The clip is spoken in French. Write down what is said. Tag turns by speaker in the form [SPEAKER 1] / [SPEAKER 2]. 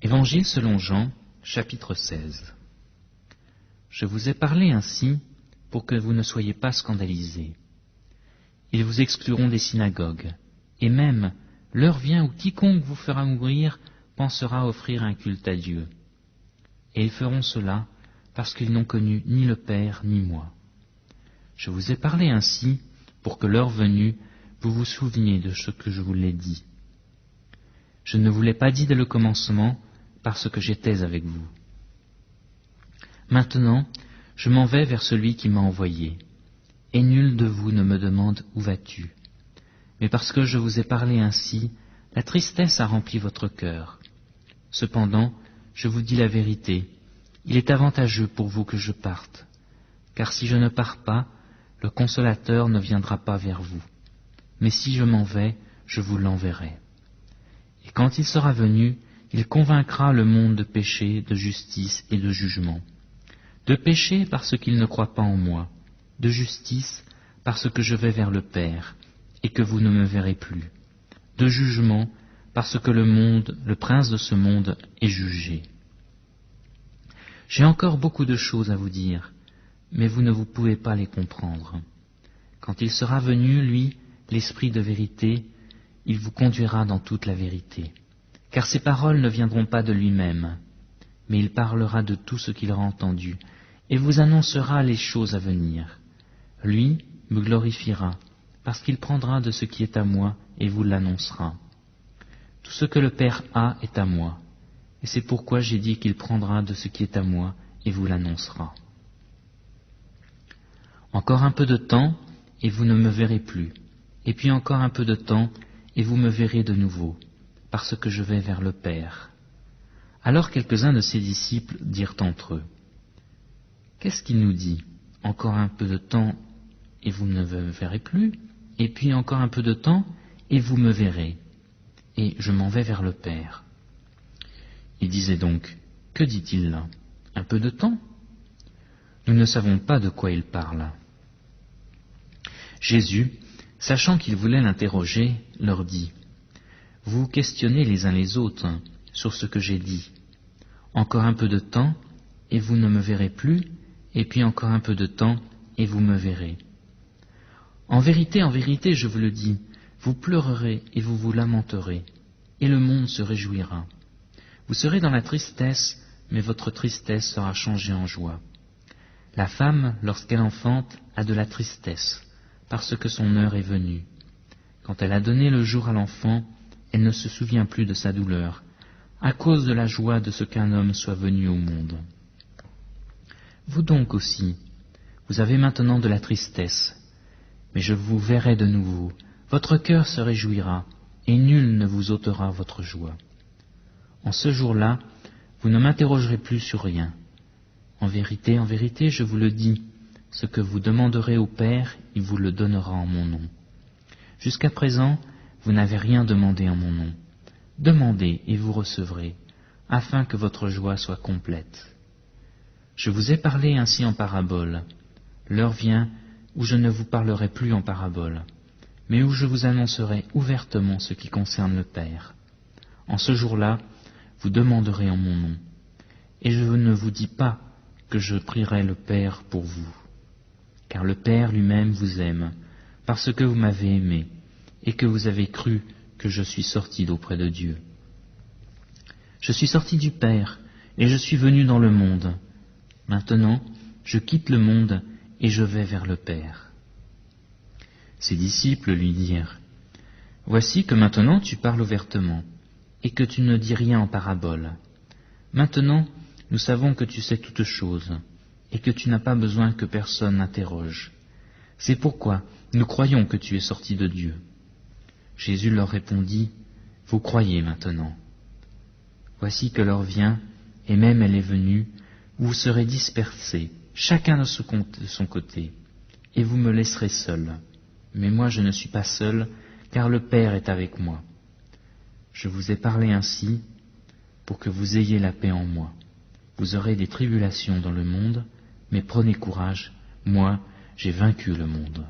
[SPEAKER 1] Évangile selon Jean, chapitre 16. Je vous ai parlé ainsi pour que vous ne soyez pas scandalisés. Ils vous excluront des synagogues, et même l'heure vient où quiconque vous fera mourir pensera offrir un culte à Dieu. Et ils feront cela parce qu'ils n'ont connu ni le Père ni moi. Je vous ai parlé ainsi pour que l'heure venue, vous vous souveniez de ce que je vous l'ai dit. Je ne vous l'ai pas dit dès le commencement, parce que j'étais avec vous. Maintenant, je m'en vais vers celui qui m'a envoyé, et nul de vous ne me demande où vas-tu. Mais parce que je vous ai parlé ainsi, la tristesse a rempli votre cœur. Cependant, je vous dis la vérité, il est avantageux pour vous que je parte, car si je ne pars pas, le Consolateur ne viendra pas vers vous. Mais si je m'en vais, je vous l'enverrai. Et quand il sera venu, il convaincra le monde de péché, de justice et de jugement. De péché parce qu'il ne croit pas en moi, de justice parce que je vais vers le Père et que vous ne me verrez plus, de jugement parce que le monde, le prince de ce monde, est jugé. J'ai encore beaucoup de choses à vous dire, mais vous ne pouvez pas les comprendre. Quand il sera venu, lui, l'Esprit de vérité, il vous conduira dans toute la vérité. Car ses paroles ne viendront pas de lui-même, mais il parlera de tout ce qu'il aura entendu, et vous annoncera les choses à venir. Lui me glorifiera, parce qu'il prendra de ce qui est à moi et vous l'annoncera. Tout ce que le Père a est à moi, et c'est pourquoi j'ai dit qu'il prendra de ce qui est à moi et vous l'annoncera. Encore un peu de temps, et vous ne me verrez plus, et puis encore un peu de temps, et vous me verrez de nouveau, parce que je vais vers le Père. Alors quelques-uns de ses disciples dirent entre eux, « Qu'est-ce qu'il nous dit? Encore un peu de temps, et vous ne me verrez plus, et puis encore un peu de temps, et vous me verrez, et je m'en vais vers le Père. » Ils disaient donc, « Que dit-il là? Un peu de temps? Nous ne savons pas de quoi il parle. » Jésus, sachant qu'ils voulaient l'interroger, leur dit, « Vous vous questionnez les uns les autres sur ce que j'ai dit. Encore un peu de temps, et vous ne me verrez plus, et puis encore un peu de temps, et vous me verrez. En vérité, je vous le dis, vous pleurerez et vous vous lamenterez, et le monde se réjouira. Vous serez dans la tristesse, mais votre tristesse sera changée en joie. La femme, lorsqu'elle enfante, a de la tristesse, parce que son heure est venue. Quand elle a donné le jour à l'enfant, elle ne se souvient plus de sa douleur, à cause de la joie de ce qu'un homme soit venu au monde. Vous donc aussi, vous avez maintenant de la tristesse, mais je vous verrai de nouveau, votre cœur se réjouira, et nul ne vous ôtera votre joie. En ce jour-là, vous ne m'interrogerez plus sur rien. En vérité, je vous le dis, ce que vous demanderez au Père, il vous le donnera en mon nom. Jusqu'à présent, vous n'avez rien demandé en mon nom. Demandez et vous recevrez, afin que votre joie soit complète. Je vous ai parlé ainsi en parabole. L'heure vient où je ne vous parlerai plus en parabole, mais où je vous annoncerai ouvertement ce qui concerne le Père. En ce jour-là, vous demanderez en mon nom. Et je ne vous dis pas que je prierai le Père pour vous, car le Père lui-même vous aime, parce que vous m'avez aimé, et que vous avez cru que je suis sorti d'auprès de Dieu. Je suis sorti du Père, et je suis venu dans le monde. Maintenant, je quitte le monde, et je vais vers le Père. » Ses disciples lui dirent, « Voici que maintenant tu parles ouvertement, et que tu ne dis rien en parabole. Maintenant, nous savons que tu sais toutes choses, et que tu n'as pas besoin que personne n'interroge. C'est pourquoi nous croyons que tu es sorti de Dieu. » Jésus leur répondit, « Vous croyez maintenant. Voici que l'heure vient, et même elle est venue, où vous serez dispersés, chacun de son côté, et vous me laisserez seul. Mais moi je ne suis pas seul, car le Père est avec moi. Je vous ai parlé ainsi, pour que vous ayez la paix en moi. Vous aurez des tribulations dans le monde, mais prenez courage, moi j'ai vaincu le monde. »